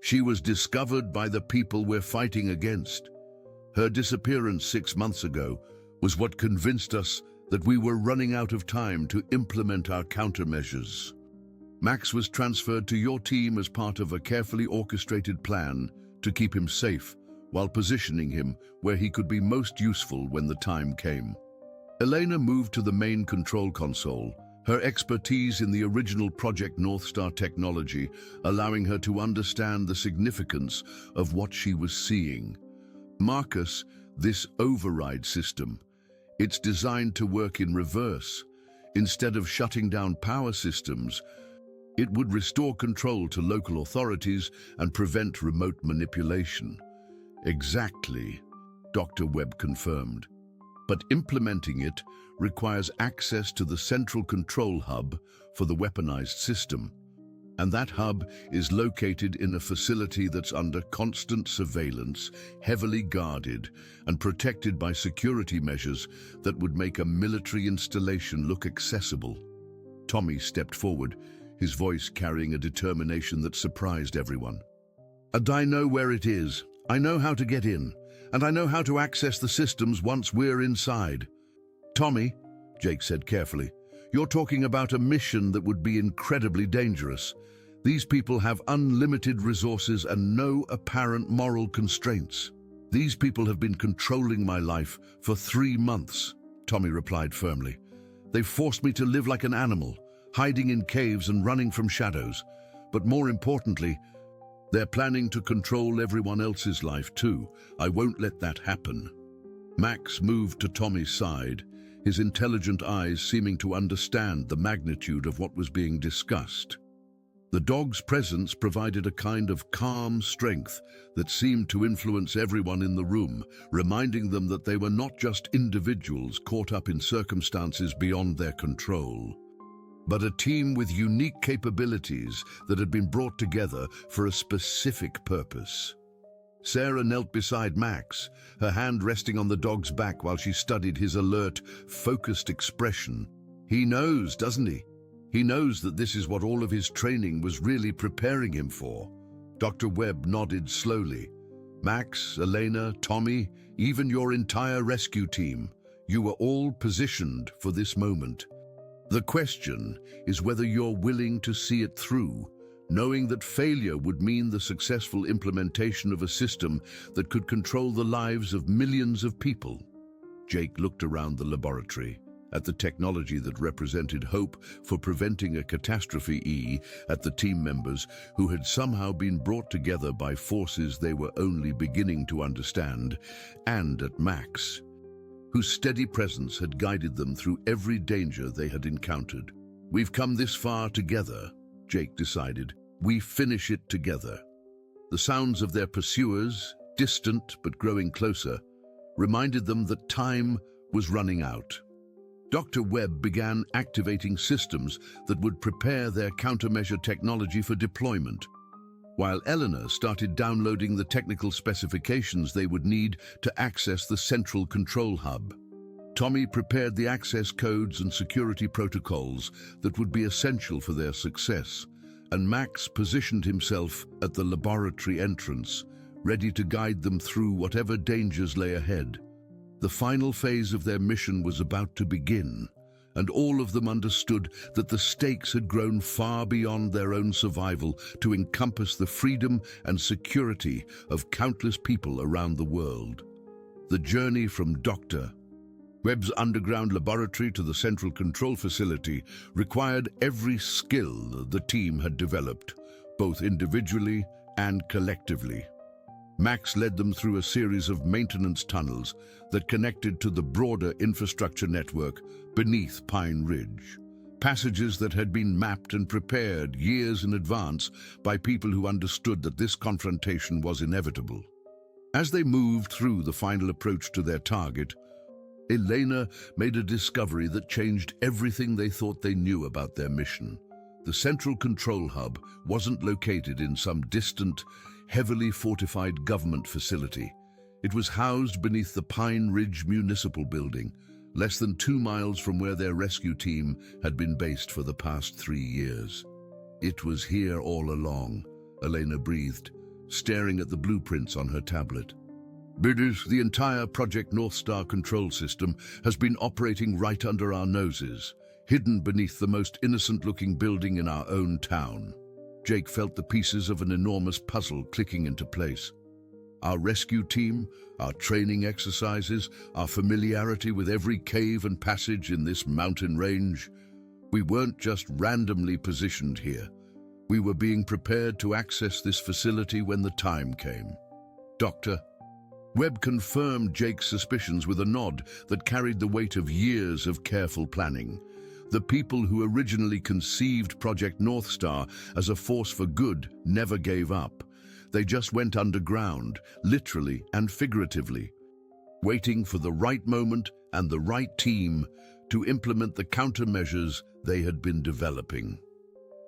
She was discovered by the people we're fighting against. Her disappearance 6 months ago was what convinced us that we were running out of time to implement our countermeasures. Max was transferred to your team as part of a carefully orchestrated plan to keep him safe while positioning him where he could be most useful when the time came. Elena moved to the main control console, her expertise in the original Project Northstar technology allowing her to understand the significance of what she was seeing. Marcus, this override system, it's designed to work in reverse. Instead of shutting down power systems, it would restore control to local authorities and prevent remote manipulation. Exactly, Dr. Webb confirmed. But implementing it requires access to the central control hub for the weaponized system. And that hub is located in a facility that's under constant surveillance, heavily guarded, and protected by security measures that would make a military installation look accessible. Tommy stepped forward, his voice carrying a determination that surprised everyone. And I know where it is. I know how to get in, and I know how to access the systems once we're inside. Tommy, Jake said carefully, you're talking about a mission that would be incredibly dangerous. These people have unlimited resources and no apparent moral constraints. These people have been controlling my life for 3 months, Tommy replied firmly. They've forced me to live like an animal, hiding in caves and running from shadows. But more importantly, they're planning to control everyone else's life too. I won't let that happen. Max moved to Tommy's side, his intelligent eyes seeming to understand the magnitude of what was being discussed. The dog's presence provided a kind of calm strength that seemed to influence everyone in the room, reminding them that they were not just individuals caught up in circumstances beyond their control, but a team with unique capabilities that had been brought together for a specific purpose. Sarah knelt beside Max, her hand resting on the dog's back while she studied his alert, focused expression. He knows, doesn't he? He knows that this is what all of his training was really preparing him for. Dr. Webb nodded slowly. Max, Elena, Tommy, even your entire rescue team, you were all positioned for this moment. The question is whether you're willing to see it through, knowing that failure would mean the successful implementation of a system that could control the lives of millions of people. Jake looked around the laboratory, at the technology that represented hope for preventing a catastrophe, at the team members who had somehow been brought together by forces they were only beginning to understand, and at Max, whose steady presence had guided them through every danger they had encountered. We've come this far together, Jake decided. We finish it together. The sounds of their pursuers, distant but growing closer, reminded them that time was running out. Dr. Webb began activating systems that would prepare their countermeasure technology for deployment, while Eleanor started downloading the technical specifications they would need to access the central control hub. Tommy prepared the access codes and security protocols that would be essential for their success, and Max positioned himself at the laboratory entrance, ready to guide them through whatever dangers lay ahead. The final phase of their mission was about to begin, and all of them understood that the stakes had grown far beyond their own survival to encompass the freedom and security of countless people around the world. The journey from Dr. Webb's underground laboratory to the central control facility required every skill the team had developed, both individually and collectively. Max led them through a series of maintenance tunnels that connected to the broader infrastructure network beneath Pine Ridge. Passages that had been mapped and prepared years in advance by people who understood that this confrontation was inevitable. As they moved through the final approach to their target, Elena made a discovery that changed everything they thought they knew about their mission. The central control hub wasn't located in some distant, heavily fortified government facility. It was housed beneath the Pine Ridge Municipal Building, less than 2 miles from where their rescue team had been based for the past 3 years. It was here all along, Elena breathed, staring at the blueprints on her tablet. Biddies, the entire Project Northstar control system has been operating right under our noses, hidden beneath the most innocent-looking building in our own town. Jake felt the pieces of an enormous puzzle clicking into place. Our rescue team, our training exercises, our familiarity with every cave and passage in this mountain range. We weren't just randomly positioned here. We were being prepared to access this facility when the time came. Dr. Webb confirmed Jake's suspicions with a nod that carried the weight of years of careful planning. The people who originally conceived Project Northstar as a force for good never gave up. They just went underground, literally and figuratively, waiting for the right moment and the right team to implement the countermeasures they had been developing.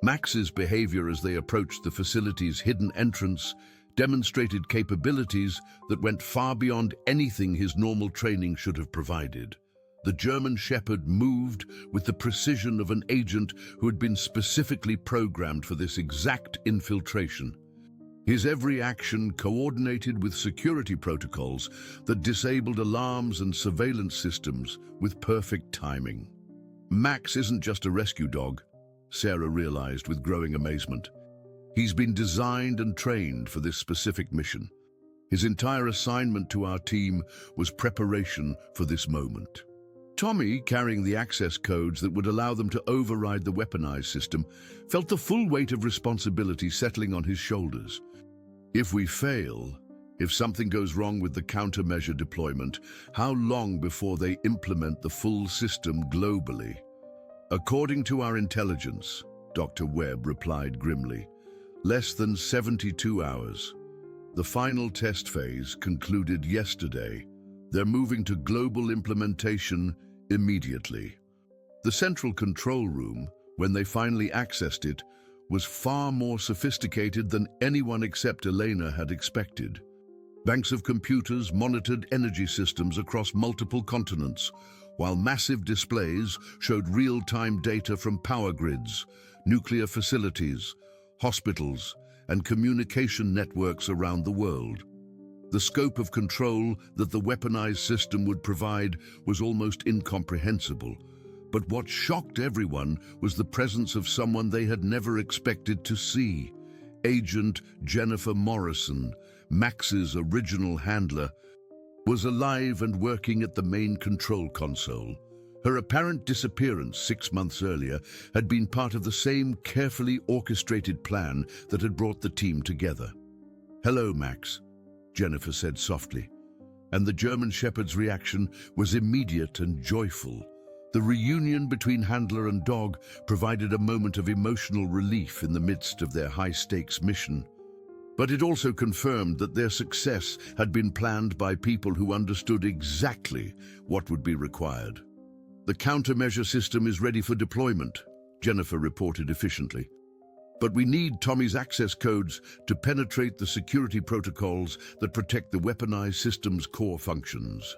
Max's behavior as they approached the facility's hidden entrance demonstrated capabilities that went far beyond anything his normal training should have provided. The German Shepherd moved with the precision of an agent who had been specifically programmed for this exact infiltration. His every action coordinated with security protocols that disabled alarms and surveillance systems with perfect timing. Max isn't just a rescue dog, Sarah realized with growing amazement. He's been designed and trained for this specific mission. His entire assignment to our team was preparation for this moment. Tommy, carrying the access codes that would allow them to override the weaponized system, felt the full weight of responsibility settling on his shoulders. If we fail, if something goes wrong with the countermeasure deployment, how long before they implement the full system globally? According to our intelligence, Dr. Webb replied grimly, less than 72 hours. The final test phase concluded yesterday. They're moving to global implementation immediately. The central control room, when they finally accessed it, was far more sophisticated than anyone except Elena had expected. Banks of computers monitored energy systems across multiple continents, while massive displays showed real-time data from power grids, nuclear facilities, hospitals, and communication networks around the world. The scope of control that the weaponized system would provide was almost incomprehensible. But what shocked everyone was the presence of someone they had never expected to see. Agent Jennifer Morrison, Max's original handler, was alive and working at the main control console. Her apparent disappearance 6 months earlier had been part of the same carefully orchestrated plan that had brought the team together. "Hello, Max," Jennifer said softly, and the German Shepherd's reaction was immediate and joyful. The reunion between handler and dog provided a moment of emotional relief in the midst of their high-stakes mission. But it also confirmed that their success had been planned by people who understood exactly what would be required. "The countermeasure system is ready for deployment," Jennifer reported efficiently. "But we need Tommy's access codes to penetrate the security protocols that protect the weaponized system's core functions."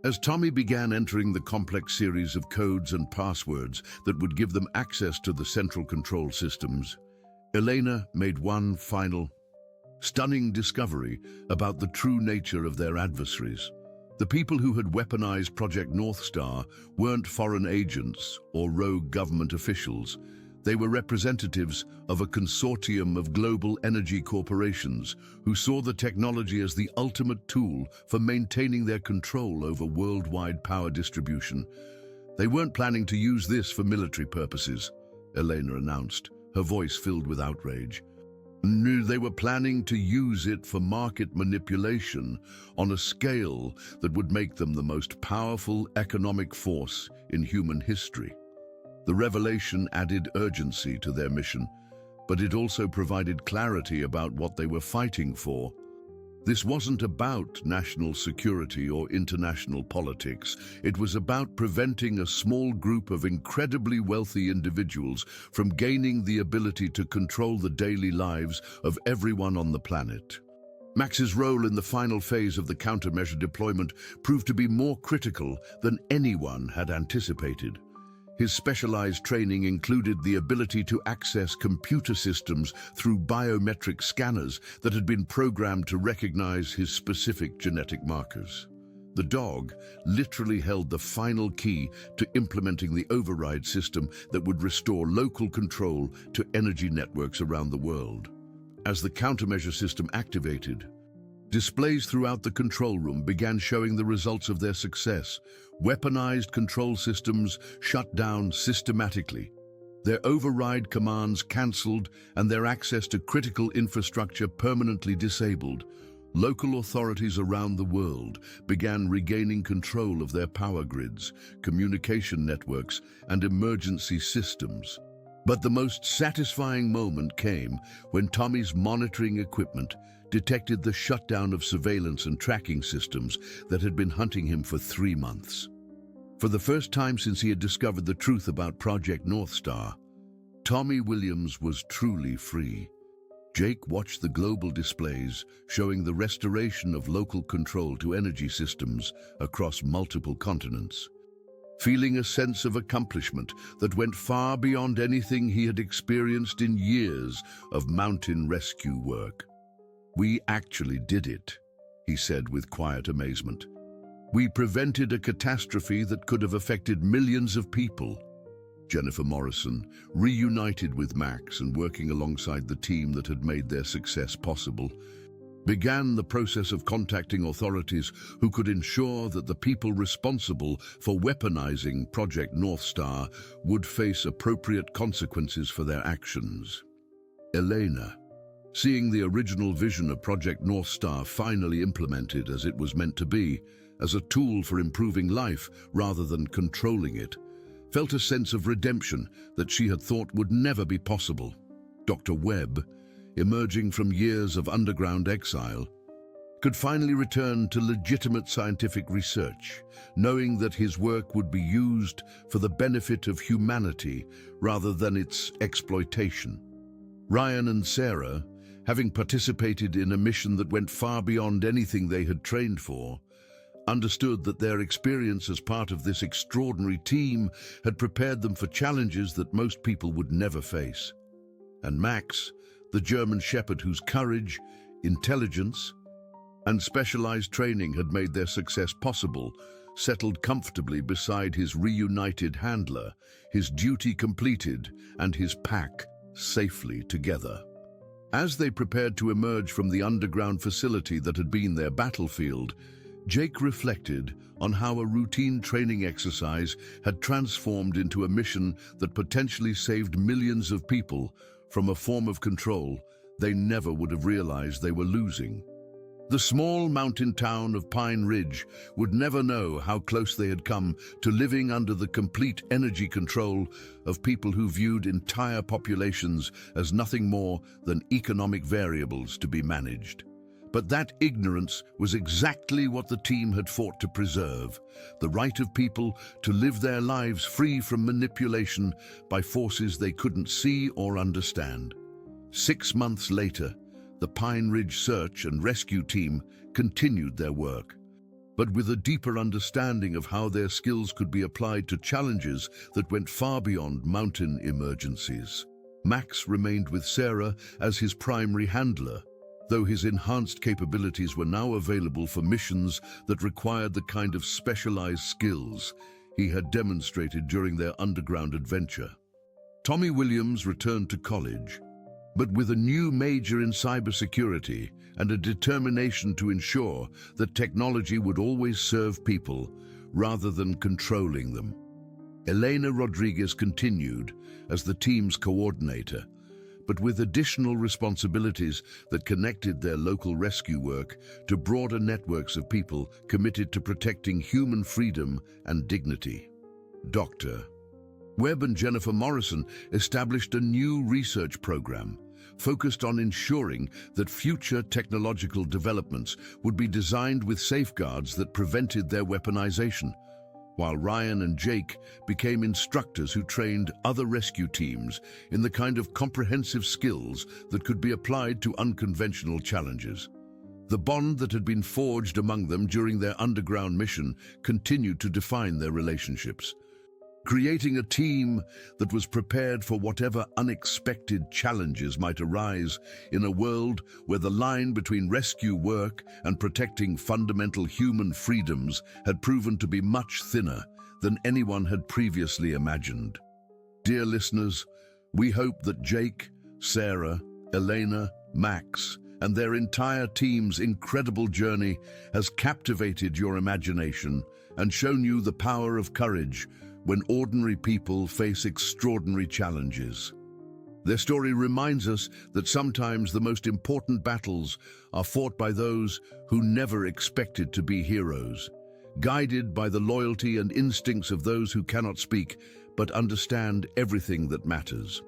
As Tommy began entering the complex series of codes and passwords that would give them access to the central control systems, Elena made one final, stunning discovery about the true nature of their adversaries. The people who had weaponized Project Northstar weren't foreign agents or rogue government officials. They were representatives of a consortium of global energy corporations who saw the technology as the ultimate tool for maintaining their control over worldwide power distribution. "They weren't planning to use this for military purposes," Elena announced, her voice filled with outrage. "No, they were planning to use it for market manipulation on a scale that would make them the most powerful economic force in human history." The revelation added urgency to their mission, but it also provided clarity about what they were fighting for. This wasn't about national security or international politics. It was about preventing a small group of incredibly wealthy individuals from gaining the ability to control the daily lives of everyone on the planet. Max's role in the final phase of the countermeasure deployment proved to be more critical than anyone had anticipated. His specialized training included the ability to access computer systems through biometric scanners that had been programmed to recognize his specific genetic markers. The dog literally held the final key to implementing the override system that would restore local control to energy networks around the world. As the countermeasure system activated, displays throughout the control room began showing the results of their success. Weaponized control systems shut down systematically, their override commands cancelled, and their access to critical infrastructure permanently disabled. Local authorities around the world began regaining control of their power grids, communication networks, and emergency systems. But the most satisfying moment came when Tommy's monitoring equipment detected the shutdown of surveillance and tracking systems that had been hunting him for 3 months. For the first time since he had discovered the truth about Project North Star, Tommy Williams was truly free. Jake watched the global displays showing the restoration of local control to energy systems across multiple continents, feeling a sense of accomplishment that went far beyond anything he had experienced in years of mountain rescue work. "We actually did it," he said with quiet amazement. "We prevented a catastrophe that could have affected millions of people." Jennifer Morrison, reunited with Max and working alongside the team that had made their success possible, began the process of contacting authorities who could ensure that the people responsible for weaponizing Project North Star would face appropriate consequences for their actions. Elena, seeing the original vision of Project North Star finally implemented as it was meant to be, as a tool for improving life rather than controlling it, felt a sense of redemption that she had thought would never be possible. Dr. Webb, emerging from years of underground exile, could finally return to legitimate scientific research, knowing that his work would be used for the benefit of humanity rather than its exploitation. Ryan and Sarah, having participated in a mission that went far beyond anything they had trained for, understood that their experience as part of this extraordinary team had prepared them for challenges that most people would never face. And Max, the German shepherd whose courage, intelligence, and specialized training had made their success possible, settled comfortably beside his reunited handler, his duty completed and his pack safely together. As they prepared to emerge from the underground facility that had been their battlefield, Jake reflected on how a routine training exercise had transformed into a mission that potentially saved millions of people from a form of control they never would have realized they were losing. The small mountain town of Pine Ridge would never know how close they had come to living under the complete energy control of people who viewed entire populations as nothing more than economic variables to be managed. But that ignorance was exactly what the team had fought to preserve, the right of people to live their lives free from manipulation by forces they couldn't see or understand. 6 months later, the Pine Ridge Search and Rescue Team continued their work, but with a deeper understanding of how their skills could be applied to challenges that went far beyond mountain emergencies. Max remained with Sarah as his primary handler, though his enhanced capabilities were now available for missions that required the kind of specialized skills he had demonstrated during their underground adventure. Tommy Williams returned to college, but with a new major in cybersecurity and a determination to ensure that technology would always serve people rather than controlling them. Elena Rodriguez continued as the team's coordinator, but with additional responsibilities that connected their local rescue work to broader networks of people committed to protecting human freedom and dignity. Dr. Webb and Jennifer Morrison established a new research program, focused on ensuring that future technological developments would be designed with safeguards that prevented their weaponization, while Ryan and Jake became instructors who trained other rescue teams in the kind of comprehensive skills that could be applied to unconventional challenges. The bond that had been forged among them during their underground mission continued to define their relationships, creating a team that was prepared for whatever unexpected challenges might arise in a world where the line between rescue work and protecting fundamental human freedoms had proven to be much thinner than anyone had previously imagined. Dear listeners, we hope that Jake, Sarah, Elena, Max, and their entire team's incredible journey has captivated your imagination and shown you the power of courage when ordinary people face extraordinary challenges. Their story reminds us that sometimes the most important battles are fought by those who never expected to be heroes, guided by the loyalty and instincts of those who cannot speak but understand everything that matters.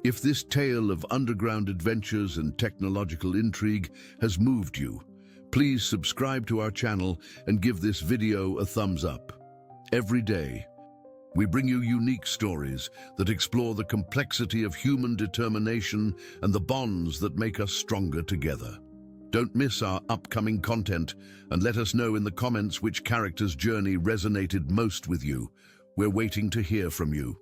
If this tale of underground adventures and technological intrigue has moved you, please subscribe to our channel and give this video a thumbs up. Every day, we bring you unique stories that explore the complexity of human determination and the bonds that make us stronger together. Don't miss our upcoming content and let us know in the comments which character's journey resonated most with you. We're waiting to hear from you.